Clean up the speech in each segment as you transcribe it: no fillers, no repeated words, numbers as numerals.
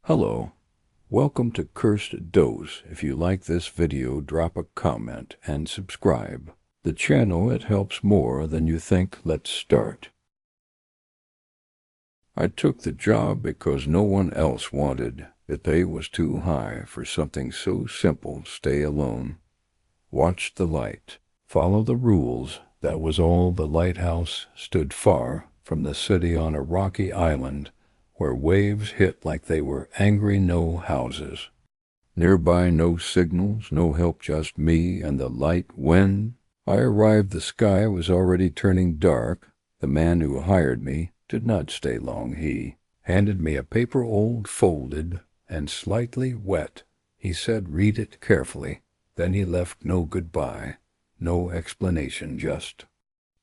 Hello, welcome to Cursed Dose. If you like this video, drop a comment and subscribe. The channel, it helps more than you think. Let's start. I took the job because no one else wanted. The pay was too high for something so simple. Stay alone. Watch the light. Follow the rules. That was all. The lighthouse stood far from the city on a rocky island where waves hit like they were angry no-houses. Nearby, no signals, no help, just me and the light wind. I arrived, the sky was already turning dark. The man who hired me did not stay long. He handed me a paper, old, folded, and slightly wet. He said, "Read it carefully." Then he left. No goodbye, no explanation, just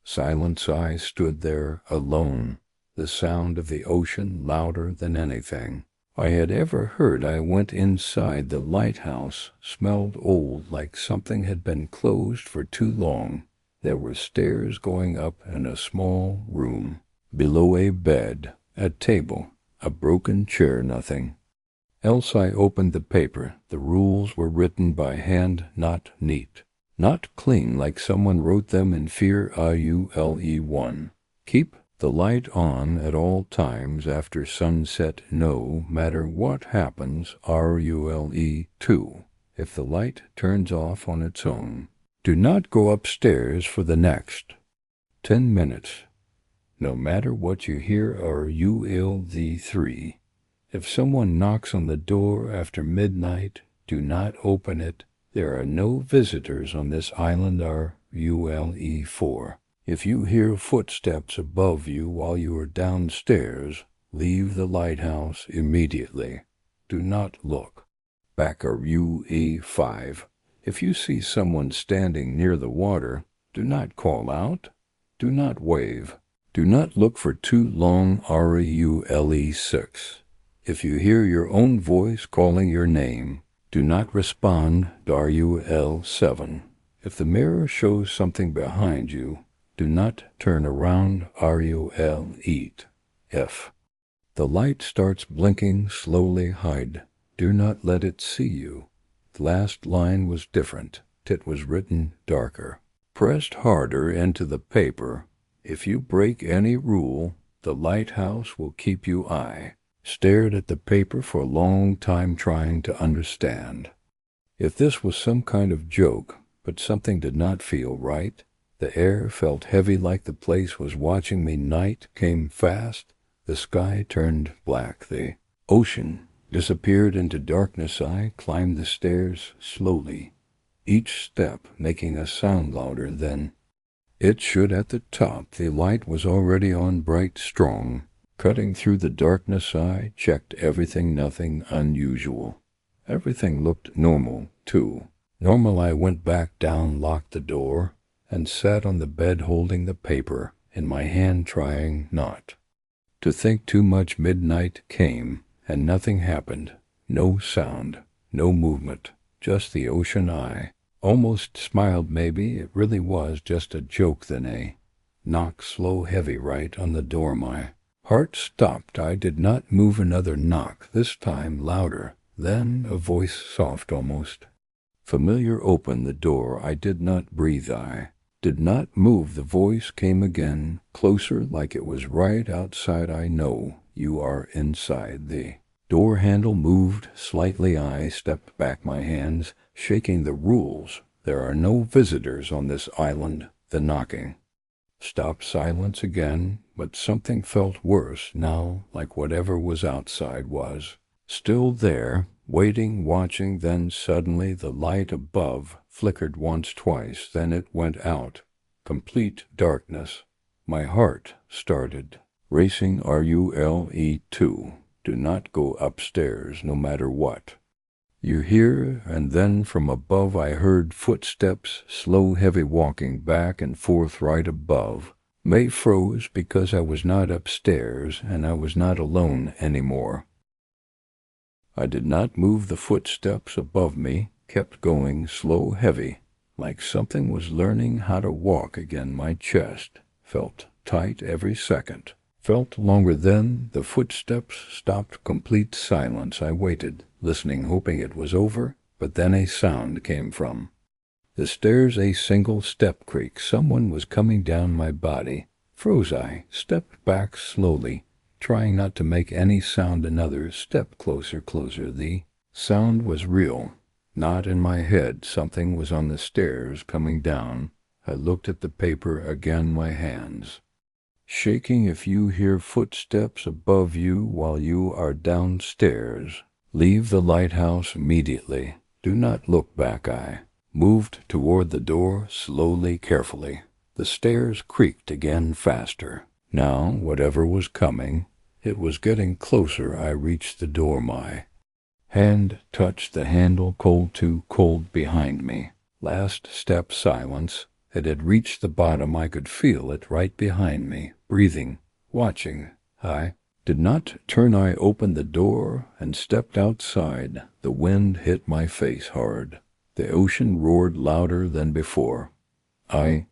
silence. I stood there alone. The sound of the ocean louder than anything I had ever heard. I went inside. The lighthouse smelled old, like something had been closed for too long. There were stairs going up in a small room. Below, a bed, a table, a broken chair, nothing else. I opened the paper. The rules were written by hand, not neat, not clean, like someone wrote them in fear. Rule 1. Keep the light on at all times after sunset, no matter what happens. Rule 2. If the light turns off on its own, do not go upstairs for the next 10 minutes, no matter what you hear. Rule 3. If someone knocks on the door after midnight, do not open it. There are no visitors on this island. Rule 4. If you hear footsteps above you while you are downstairs, leave the lighthouse immediately. Do not look back. Rule 5. If you see someone standing near the water, do not call out. Do not wave. Do not look for too long. Rule 6. If you hear your own voice calling your name, do not respond. Rule 7. If the mirror shows something behind you, do not turn around. Rule 8. If the light starts blinking, slowly hide. Do not let it see you. The last line was different. It was written darker, pressed harder into the paper. If you break any rule, the lighthouse will keep you. I stared at the paper for a long time, trying to understand if this was some kind of joke, but something did not feel right. The air felt heavy, like the place was watching me. Night came fast. The sky turned black. The ocean disappeared into darkness. I climbed the stairs slowly, each step making a sound louder than it should. At the top, the light was already on, bright, strong, cutting through the darkness. I checked everything, nothing unusual. Everything looked normal, too. Normal. I went back down, locked the door, and sat on the bed holding the paper in my hand, trying not to think too much. Midnight came, and nothing happened. No sound, no movement, just the ocean. I almost smiled. Maybe it really was just a joke. Then a knock, slow, heavy, right on the door. My heart stopped. I did not move. Another knock, this time louder. Then a voice, soft, almost familiar, opened the door. I did not breathe. I did not move. The voice came again, closer, like it was right outside. I know you are inside. The door handle moved slightly. I stepped back, my hands shaking. The rules: there are no visitors on this island. The knocking stopped. Silence again, but something felt worse now, like whatever was outside was still there, waiting, watching. Then suddenly the light above flickered once, twice, then it went out. Complete darkness. My heart started racing. Rule 2. Do not go upstairs, no matter what you hear. And then from above I heard footsteps, slow, heavy, walking back and forth right above. May froze because I was not upstairs, and I was not alone anymore. I did not move. The footsteps above me kept going, slow, heavy, like something was learning how to walk again. My chest felt tight every second. felt longer then. The footsteps stopped. Complete silence. I waited, listening, hoping it was over, but then a sound came from the stairs. A single step creak. Someone was coming down my body. Froze. I stepped back slowly, trying not to make any sound. Another step, closer, closer. The sound was real, not in my head. Something was on the stairs, coming down. I looked at the paper again, my hands shaking. If you hear footsteps above you while you are downstairs, leave the lighthouse immediately. Do not look back. I moved toward the door, slowly, carefully. The stairs creaked again, faster. Now, whatever was coming, it was getting closer. I reached the door. My hand touched the handle, cold, too cold, behind me. Last step, silence. It had reached the bottom. I could feel it right behind me, breathing, watching. I did not turn. I opened the door and stepped outside. The wind hit my face hard. The ocean roared louder than before. I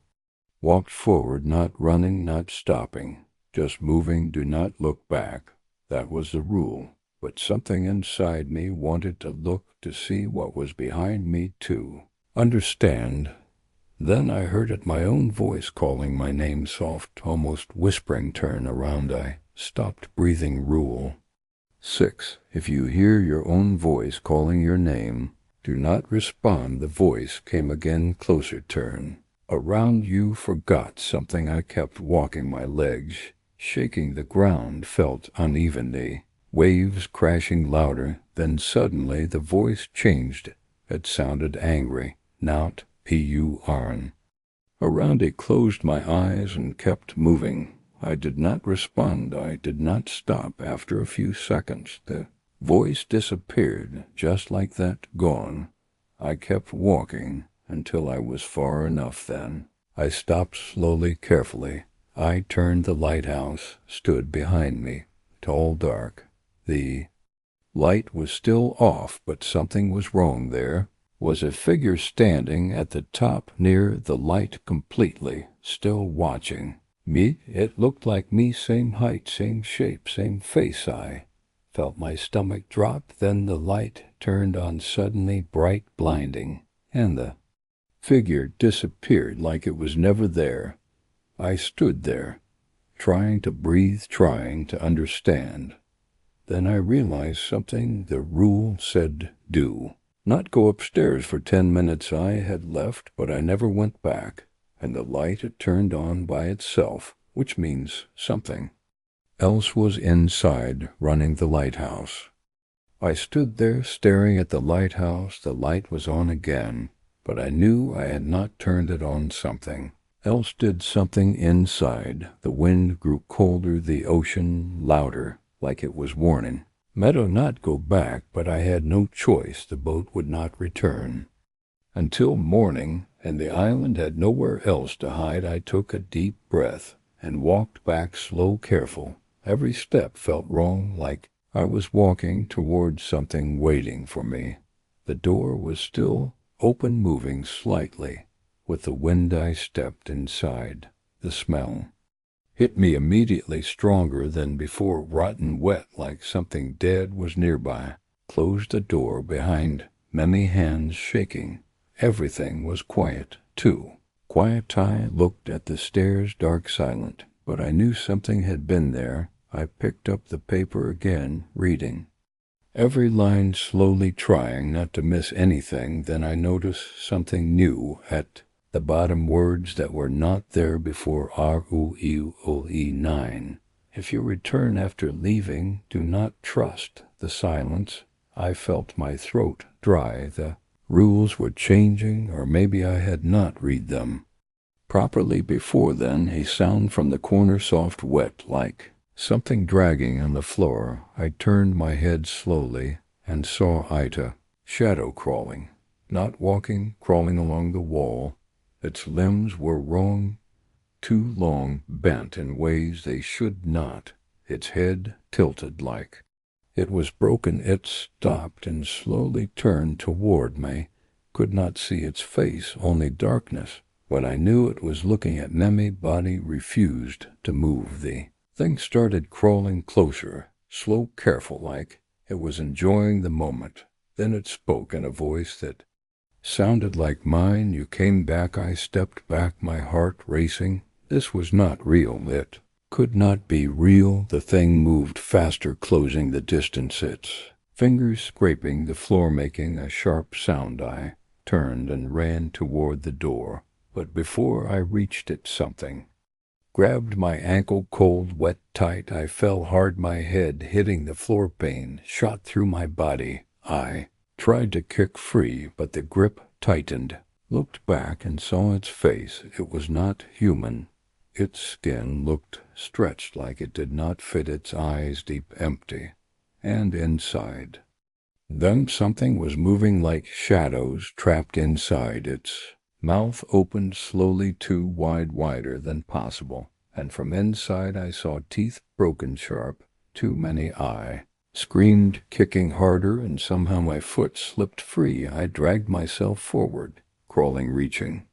walked forward, not running, not stopping, just moving. Do not look back. That was the rule. But something inside me wanted to look, to see what was behind me, to understand. Then I heard it, my own voice calling my name, soft, almost whispering. Turn around. I stopped breathing. Rule 6. If you hear your own voice calling your name, do not respond. The voice came again, closer. Turn around. You forgot something. I kept walking, my legs shaking. The ground felt unevenly, waves crashing louder. Then suddenly the voice changed. It sounded angry. Not P-U-R-N. Around. I closed my eyes and kept moving. I did not respond. I did not stop. After a few seconds, the voice disappeared, just like that, gone. I kept walking until I was far enough. Then I stopped slowly, carefully. I turned. The lighthouse stood behind me, tall, dark. The light was still off, but something was wrong. There was a figure standing at the top near the light, completely still, watching me. It looked like me, same height, same shape, same face. I felt my stomach drop. Then the light turned on suddenly, bright, blinding, and the figure disappeared like it was never there. I stood there, trying to breathe, trying to understand. Then I realized something the rule said do. Not go upstairs for 10 minutes. I had left, but I never went back, and the light had turned on by itself, which means something else was inside, running the lighthouse. I stood there staring at the lighthouse. The light was on again, but I knew I had not turned it on. Something else did something inside. The wind grew colder, the ocean louder, like it was warning. Meadow not go back, but I had no choice. The boat would not return until morning, and the island had nowhere else to hide. I took a deep breath and walked back, slow, careful. Every step felt wrong, like I was walking towards something waiting for me. The door was still open, moving slightly. With the wind I stepped inside. The smell hit me immediately, stronger than before, rotten, wet, like something dead was nearby. Closed the door behind me, hands shaking. Everything was quiet, too. Quiet. I looked at the stairs, dark, silent, but I knew something had been there. I picked up the paper again, reading every line slowly, trying not to miss anything. Then I noticed something new at the bottom, words that were not there before. R-U-E-O-E 9. If you return after leaving, do not trust the silence. I felt my throat dry. The rules were changing, or maybe I had not read them properly before then. A sound from the corner, soft, wet, like something dragging on the floor. I turned my head slowly and saw Ita, shadow crawling, not walking, crawling along the wall. Its limbs were wrong, too long, bent in ways they should not. Its head tilted like it was broken. It stopped and slowly turned toward me. Could not see its face, only darkness. When I knew it was looking at me, body refused to move. The Things started crawling closer, slow, careful like. It was enjoying the moment. Then it spoke in a voice that sounded like mine. You came back. I stepped back, my heart racing. This was not real. It could not be real. The thing moved faster, closing the distance. Its fingers scraping the floor, making a sharp sound. I turned and ran toward the door. But before I reached it, something grabbed my ankle, cold, wet, tight. I fell hard, my head hitting the floor. Pain shot through my body. I tried to kick free, but the grip tightened. Looked back and saw its face. It was not human. Its skin looked stretched like it did not fit. Its eyes deep, empty, and inside them something was moving like shadows trapped inside. Its mouth opened slowly, too wide, wider than possible, and from inside I saw teeth broken sharp. Too many. I screamed, kicking harder, and somehow my foot slipped free. I dragged myself forward, crawling, reaching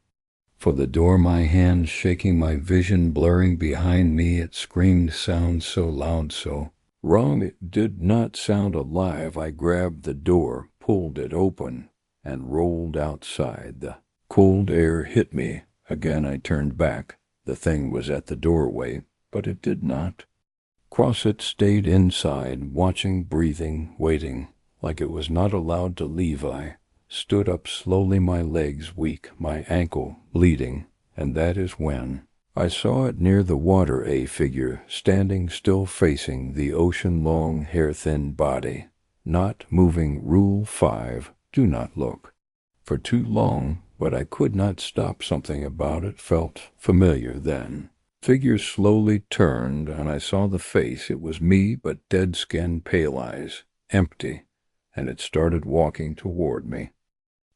for the door, my hands shaking, my vision blurring behind me. It screamed, sound so loud, so wrong. It did not sound alive. I grabbed the door, pulled it open, and rolled outside. The cold air hit me. Again I turned back. The thing was at the doorway, but it did not cross. It stayed inside, watching, breathing, waiting, like it was not allowed to leave. I stood up slowly, my legs weak, my ankle bleeding, and that is when I saw it near the water, a figure standing still, facing the ocean, long, hair-thin body, not moving. Rule 5, do not look for too long, but I could not stop. Something about it felt familiar. Then figure slowly turned, and I saw the face. It was me, but dead skin, pale eyes, empty, and it started walking toward me.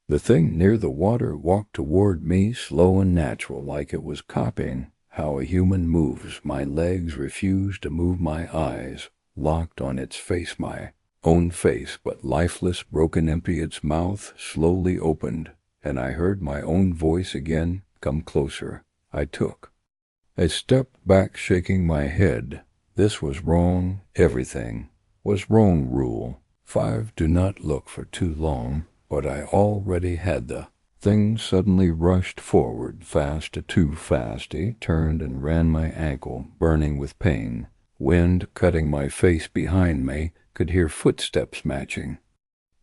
The thing near the water walked toward me, slow and natural, like it was copying how a human moves. My legs refused to move, my eyes locked on its face, my own face, but lifeless, broken, empty. Its mouth slowly opened, and I heard my own voice again, come closer. I took a step back, shaking my head. This was wrong. Everything was wrong. Rule 5, do not look for too long. But I already had the thing. Suddenly rushed forward, fast, too fast. He turned and ran, my ankle burning with pain. Wind cutting my face behind me. Could hear footsteps matching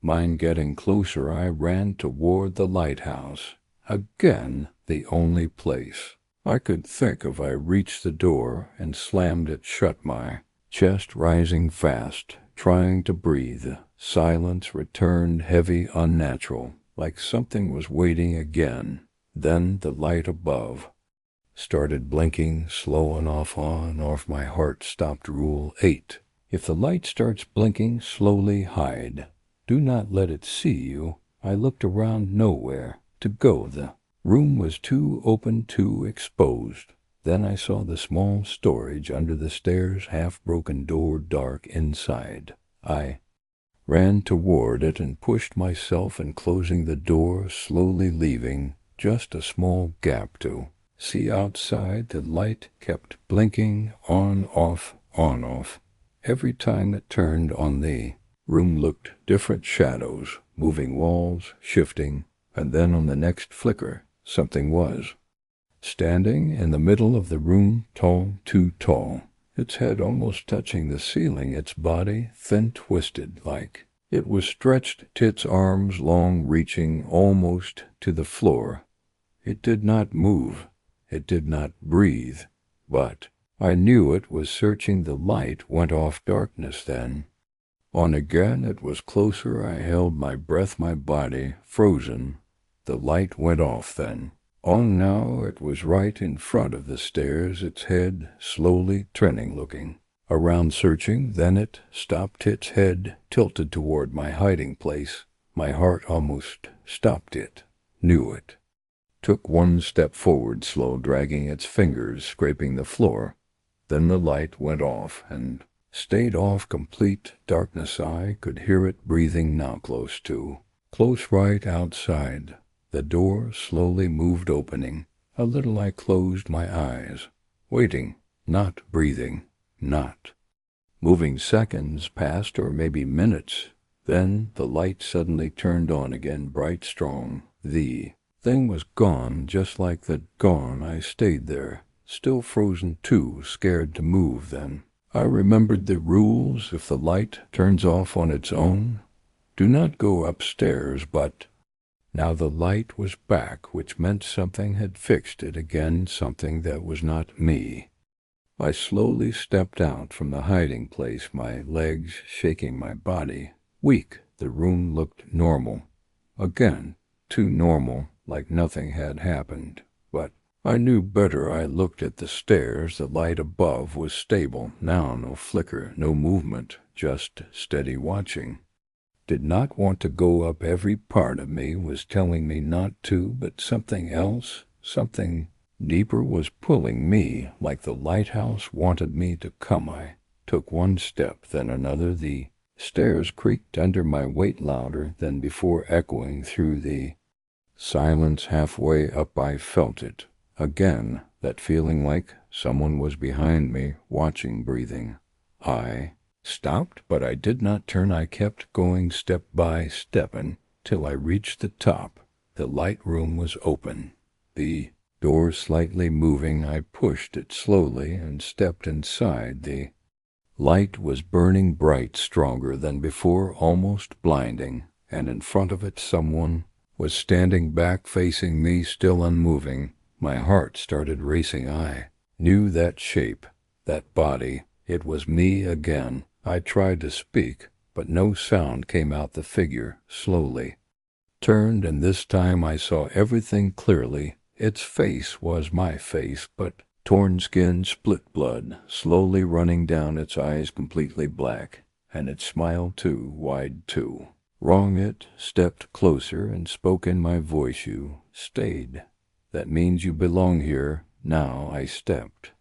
mine getting closer. I ran toward the lighthouse. Again, the only place I could think of. I reached the door and slammed it shut, my chest rising fast, trying to breathe. Silence returned, heavy, unnatural, like something was waiting again. Then the light above started blinking, slow and off, on, off. My heart stopped. Rule 8, if the light starts blinking, slowly hide. Do not let it see you. I looked around, nowhere to go. The room was too open, too exposed. Then I saw the small storage under the stairs, half-broken door, dark inside. I ran toward it and pushed myself, and closing the door, slowly leaving just a small gap to see outside. The light kept blinking, on, off, on, off. Every time it turned on, the room looked different. Shadows, moving walls, shifting, and then on the next flicker, something was standing in the middle of the room, tall, too tall. Its head almost touching the ceiling, its body thin, twisted, like it was stretched, its arms long, reaching almost to the floor. It did not move, it did not breathe, but I knew it was searching. The light went off. Darkness then on again. It was closer. I held my breath, my body frozen. The light went off then. On now. It was right in front of the stairs, its head slowly turning, looking around, searching. Then it stopped, its head tilted toward my hiding place. My heart almost stopped. It knew it. Took one step forward, slow, dragging its fingers, scraping the floor. Then the light went off and stayed off. Complete darkness. I could hear it breathing now, close right outside. The door slowly moved, opening a little. I closed my eyes, waiting, not breathing. not. Moving seconds passed, or maybe minutes. Then the light suddenly turned on again, bright, strong. The thing was gone, just like that gone. I stayed there, still frozen too scared to move then. I remembered the rules. If the light turns off on its own, do not go upstairs, but now the light was back, which meant something had fixed it again, something that was not me. I slowly stepped out from the hiding place, my legs shaking my body. Weak, the room looked normal. Again, too normal, like nothing had happened. But I knew better. I looked at the stairs. The light above was stable. Now no flicker, no movement, just steady watching. Did not want to go up. Every part of me was telling me not to, but something else, something deeper was pulling me, like the lighthouse wanted me to come. I took one step, then another. The stairs creaked under my weight louder than before, echoing through the silence. Halfway up I felt it. Again, that feeling like someone was behind me, watching, breathing. I stopped, but I did not turn. I kept going step by step until I reached the top. The light room was open. The door slightly moving. I pushed it slowly and stepped inside. The light was burning bright, stronger than before, almost blinding, and in front of it someone was standing back facing me, still unmoving. My heart started racing. I knew that shape, that body. It was me again. I tried to speak, but no sound came out. The figure slowly turned, and this time I saw everything clearly. Its face was my face, but torn skin, split blood, slowly running down its eyes, completely black, and its smile too, wide too. Wrong. It stepped closer and spoke in my voice. You stayed. That means you belong here. Now I stepped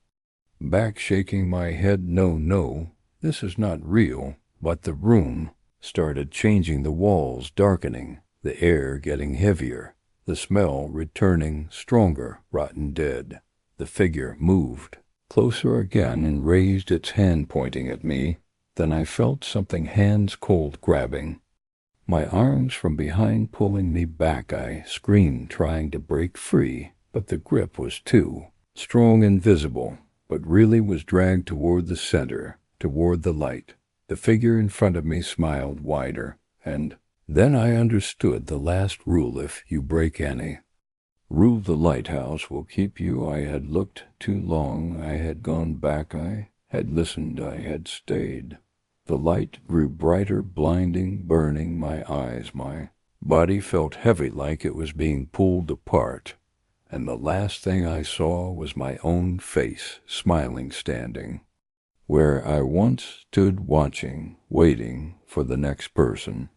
back, shaking my head. No, this is not real. But the room started changing, the walls darkening, the air getting heavier, the smell returning, stronger, rotten dead. The figure moved closer again and raised its hand, pointing at me. Then I felt something, hands cold, grabbing my arms from behind, pulling me back. I screamed, trying to break free, but the grip was too strong, invisible, but really was dragged toward the center, toward the light. The figure in front of me smiled wider, and then I understood the last rule. If you break any rule, the lighthouse will keep you. I had looked too long. I had gone back. I had listened. I had stayed. The light grew brighter, blinding, burning my eyes. My body felt heavy, like it was being pulled apart. And the last thing I saw was my own face, smiling, standing where I once stood, watching, waiting for the next person.